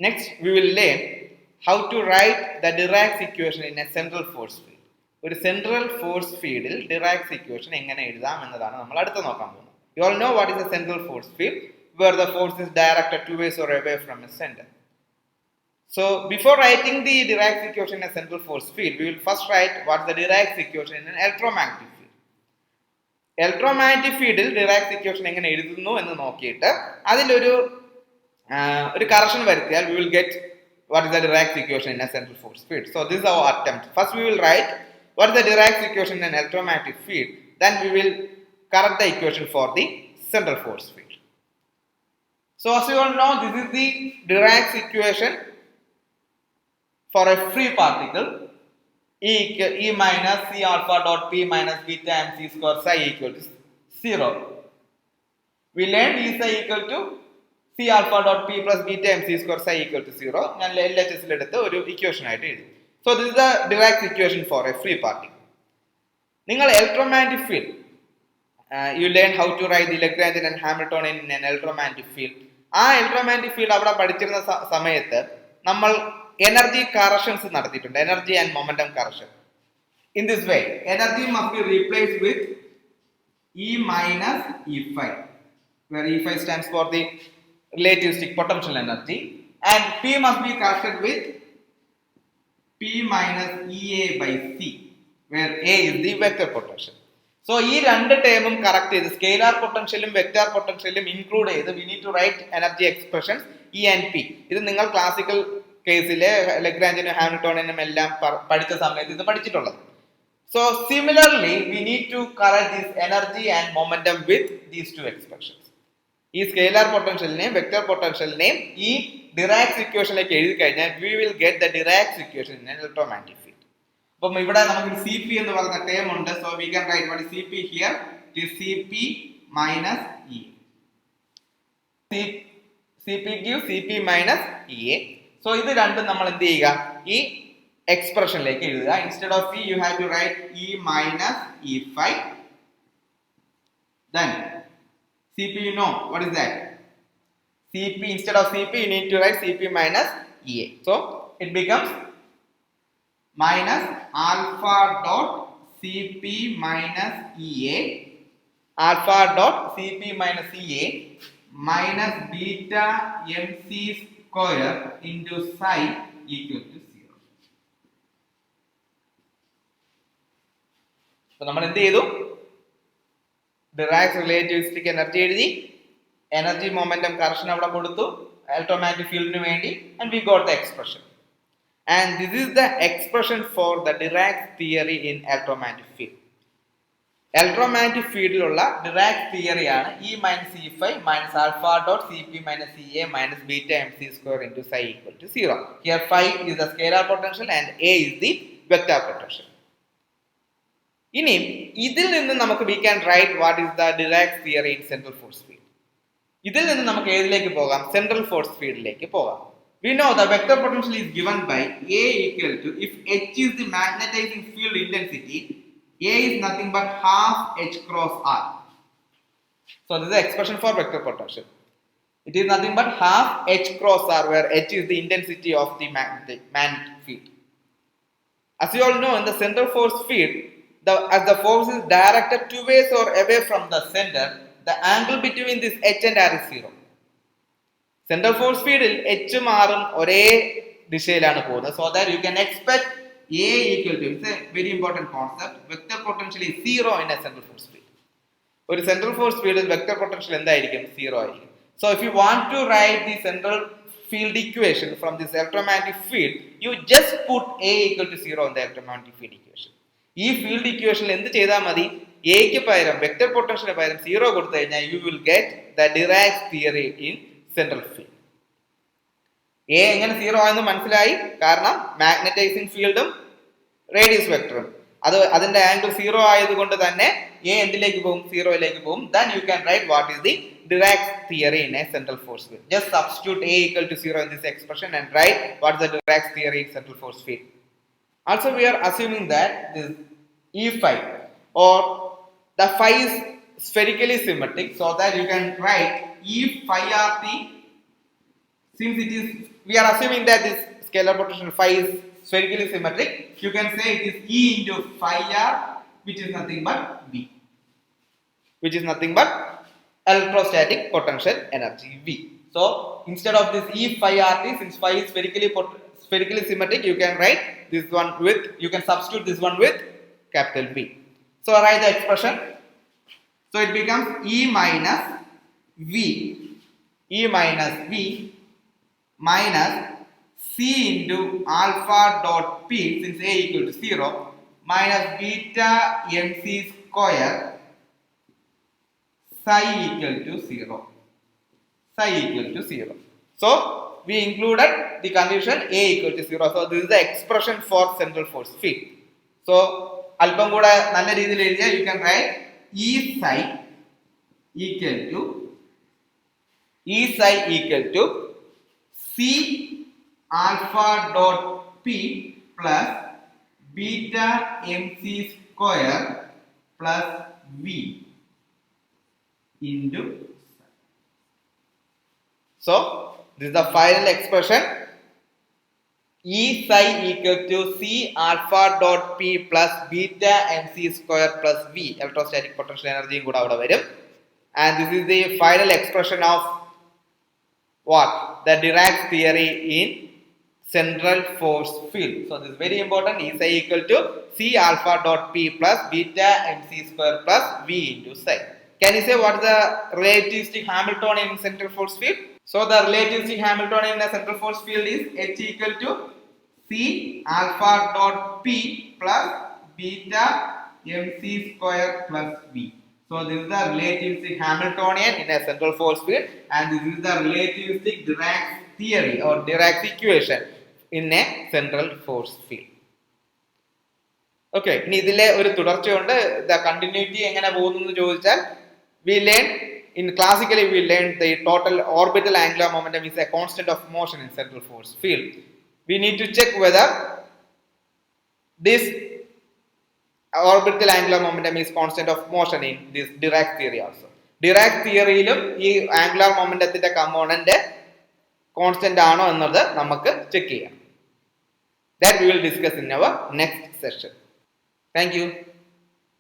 Next, we will learn how to write the Dirac's equation in a central force field. ഒരു central force ഫീൽഡിൽ Dirac's equation എങ്ങനെ എഴുതാം എന്നതാണ് നമ്മൾ അടുത്ത് നോക്കാൻ പോകുന്നത്. You all know what is a central force field, where the force is directed towards or away from a center. So before writing the Dirac's equation in a central force field, we will first write what is the Dirac's equation in an electromagnetic field. Electromagnetic fieldൽ Dirac's equation എങ്ങനെ എഴുതുന്നു എന്ന് നോക്കിയിട്ട് അതിലൊരു correction വരുത്തിയാൽ we will get what is the Dirac's equation in a central force field. So this is our attempt. First we will write what is the Dirac's equation in an electromagnetic field. Then we will correct the equation for the central force field. So as you all know, this is the Dirac's equation for a free particle. E minus C alpha dot P minus beta m C square psi equal to 0. We learned E psi equal to C alpha dot P plus beta m C square psi equal to 0. ഞാൻ LHS എടുത്ത് ഒരു equation ആയിട്ട് എഴുതി. So this is the Dirac's equation for a free particle. നിങ്ങൾ electromagnetic field, you learn how to write the Lagrangian and Hamiltonian in an electromagnetic field. ആ electromagnetic field അവിടെ പഠിച്ചിരുന്ന സമയത്ത് നമ്മൾ energy corrections നടത്തിയിട്ടുണ്ട്, energy and momentum correction. In this way, energy must be replaced with E minus E phi, where E phi stands for the relativistic potential energy, and P must be corrected with P minus EA by C, where A is the vector potential. So ഈ രണ്ട് ടേമും correct ചെയ്ത് scalar പൊട്ടൻഷ്യലും vector പൊട്ടൻഷ്യലും include ചെയ്ത് we need to write energy expressions E and P. ഇത് നിങ്ങൾ classical കേസിലെ ലഗ്രാഞ്ചിനും ഹാമിൽട്ടോണിയനും എല്ലാം പഠിച്ച സമയത്ത് ഇത് പഠിച്ചിട്ടുള്ളത്. So similarly we need to correct this energy and momentum with these two expressions. ഈ സ്കെയിലാർ പൊട്ടൻഷ്യലിനെയും വെക്റ്റർ പൊട്ടൻഷ്യലിനെയും ഈ ഡിറാക്സ് ഇക്വേഷനിലേക്ക് എഴുതി കഴിഞ്ഞാൽ we will get the Dirac's equation in an electromagnetic field. അപ്പം ഇവിടെ നമുക്ക് CP എന്ന് പറയുന്ന ടേം ഉണ്ട്. So we can write what is CP here. It is CP minus E. CP gives CP minus EA. So ഇത് രണ്ടും നമ്മൾ എന്ത് ചെയ്യുക, ഈ എക്സ്പ്രഷനിലേക്ക് എഴുതുക. Instead of E you have to write E minus E phi. Then CP, you know what is that? CP, instead of CP you need to write CP minus EA. So it becomes minus alpha dot CP minus EA, alpha dot CP minus EA minus beta MC square into psi equal to 0. So നമ്മൾ എന്ത് ചെയ്തു, Dirac's relativistic energy എഴുതി, energy momentum correction അവിടെ കൊടുത്തു electromagnetic ഫീൽഡിന് വേണ്ടി, and we got the expression. And this is the expression for the Dirac's theory in electromagnetic field. Electromagnetic ഫീൽഡിലുള്ള Dirac's theory ആണ് E minus E phi minus alpha dot CP minus EA minus beta MC square into psi equal to 0. Here phi is the scalar potential and A is the vector potential. ഇനി ഇതിൽ നിന്ന് നമുക്ക് we can write what is the Dirac's theory in central force field. ഇതിൽ നിന്ന് നമുക്ക് ഏതിലേക്ക് പോകാം, central force fieldലേക്ക് പോകാം. We know the vector potential is given by A equal to, if H is the magnetizing field intensity, A is nothing but half H cross R. So this is the expression for vector potential. It is nothing but half H cross R, where H is the intensity of the magnetic field. As you all know, in the central force field, as the force is directed towards or away from the center, the angle between this H and R is 0. Central force fieldil H ഉം R ഉം ഒരേ ദിശയിലാണ് പോകുന്നത്. So that you can expect A equal to, it's a very important concept, vector potential is 0 in a central force field. ഒരു central force fieldil vector potential എന്തായിരിക്കും, 0 ആയിരിക്കും. So if you want to write the central field equation from this electromagnetic field, you just put A equal to 0 in the electromagnetic field equation. ഈ field ഇക്വേഷനിൽ എന്ത് ചെയ്താൽ മതി, എക്ക് പകരം vector പൊട്ടൻഷ്യലിന് പകരം 0 കൊടുത്തു കഴിഞ്ഞാൽ you will get the Dirac's theory in central field. A എങ്ങനെ 0 ആയെന്ന് മനസ്സിലായി, കാരണം മാഗ്നറ്റൈസിംഗ് ഫീൽഡും റേഡിയസ് വെക്ടറും അതിന്റെ ആംഗിൾ 0 ആയതുകൊണ്ട് തന്നെ A എന്തിലേക്ക് പോകും, 0യിലേക്ക് പോകും. Then you can write what is the Dirac's theory in a central force field. Just substitute A equal to 0 in this expression and write what is the Dirac's theory in central force field. Also we are assuming that this E phi or the phi is spherically symmetric, so that you can write E phi RT since it is, we are assuming that this scalar potential phi is spherically symmetric, you can say it is E into phi r, which is nothing but V, which is nothing but electrostatic potential energy V. So instead of this E phi RT, since phi is spherically symmetric, you can write this one with, you can substitute this one with capital V. So write the expression. So it becomes E minus V minus C into alpha dot P, since A equal to 0, minus beta mc square psi equal to 0. So we included the condition A equal to 0. So this is the expression for central force field. So alpam kuda nalla reethiyil ezhudiya, you can write E psi equal to C alpha dot P plus beta mc square plus V into psi. So this is the final expression. E psi equal to C alpha dot P plus beta mc square plus V, electrostatic potential energy kuda avada varum. And this is the final expression of what? The Dirac's theory in central force field. So this is very important. E psi equal to C alpha dot P plus beta mc square plus V into psi. Can you say what is the relativistic Hamiltonian in central force field? So the relativistic Hamiltonian in the central force field is H equal to C alpha dot P plus beta mc square plus V. So this is the relativistic Hamiltonian in a central force field, and this is the relativistic Dirac's theory or Dirac's equation in a central force field. Okay, ഇനി ഇതിലെ ഒരു തുടർച്ചയുണ്ട്. The continuity എങ്ങനെ പോകുന്നു എന്ന് ചോദിച്ചാൽ, we learn in classically we learned the total orbital angular momentum is a constant of motion in central force field. We need to check whether this orbital angular momentum is constant of motion in this Dirac theory also. Dirac theoryയിലും ഈ angular momentumത്തിന്റെ component constant ആണോ എന്നത് നമുക്ക് check ചെയ്യാം. That we will discuss in our next session. Thank you.